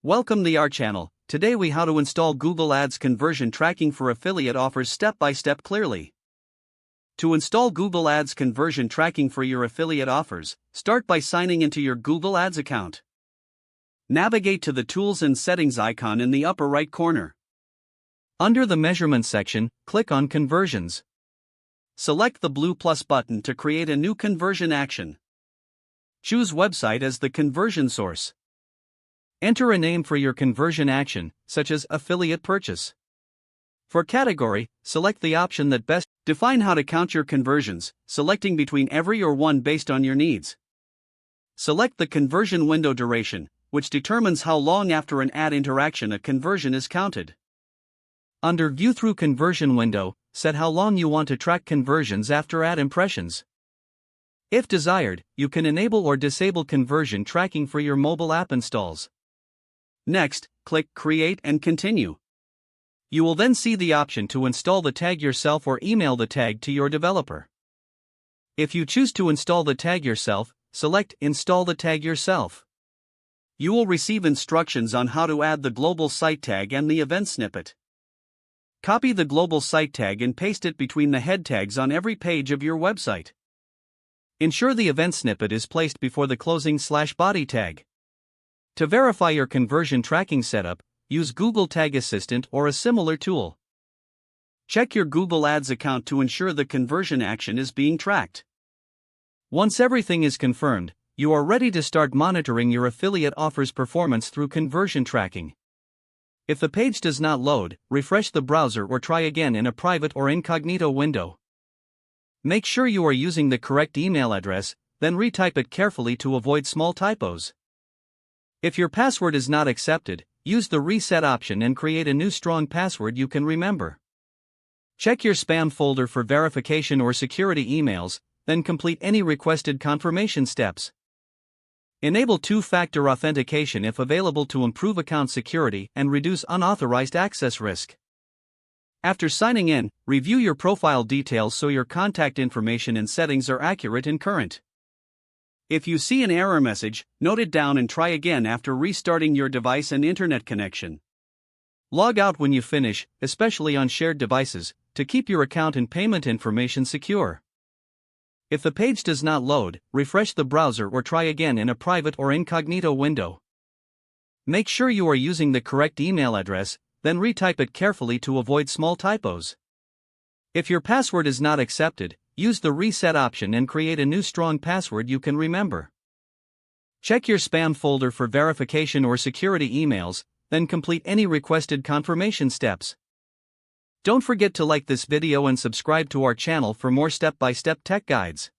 Welcome to our channel. Today we how to install Google Ads conversion tracking for affiliate offers step by step clearly. To install Google Ads conversion tracking for your affiliate offers, start by signing into your Google Ads account. Navigate to the Tools and Settings icon in the upper right corner. Under the Measurement section, click on Conversions. Select the blue plus button to create a new conversion action. Choose Website as the conversion source. Enter a name for your conversion action, such as Affiliate Purchase. For category, select the option that best define how to count your conversions, selecting between every or one based on your needs. Select the conversion window duration, which determines how long after an ad interaction a conversion is counted. Under View Through Conversion window, set how long you want to track conversions after ad impressions. If desired, you can enable or disable conversion tracking for your mobile app installs. Next, click Create and Continue. You will then see the option to install the tag yourself or email the tag to your developer. If you choose to install the tag yourself, select Install the tag yourself. You will receive instructions on how to add the global site tag and the event snippet. Copy the global site tag and paste it between the head tags on every page of your website. Ensure the event snippet is placed before the closing/body tag. To verify your conversion tracking setup, use Google Tag Assistant or a similar tool. Check your Google Ads account to ensure the conversion action is being tracked. Once everything is confirmed, you are ready to start monitoring your affiliate offers performance through conversion tracking. If the page does not load, refresh the browser or try again in a private or incognito window. Make sure you are using the correct email address, then retype it carefully to avoid small typos. If your password is not accepted, use the reset option and create a new strong password you can remember. Check your spam folder for verification or security emails, then complete any requested confirmation steps. Enable two-factor authentication if available to improve account security and reduce unauthorized access risk. After signing in, review your profile details so your contact information and settings are accurate and current. If you see an error message, note it down and try again after restarting your device and internet connection. Log out when you finish, especially on shared devices, to keep your account and payment information secure. If the page does not load, refresh the browser or try again in a private or incognito window. Make sure you are using the correct email address, then retype it carefully to avoid small typos. If your password is not accepted, use the reset option and create a new strong password you can remember. Check your spam folder for verification or security emails, then complete any requested confirmation steps. Don't forget to like this video and subscribe to our channel for more step-by-step tech guides.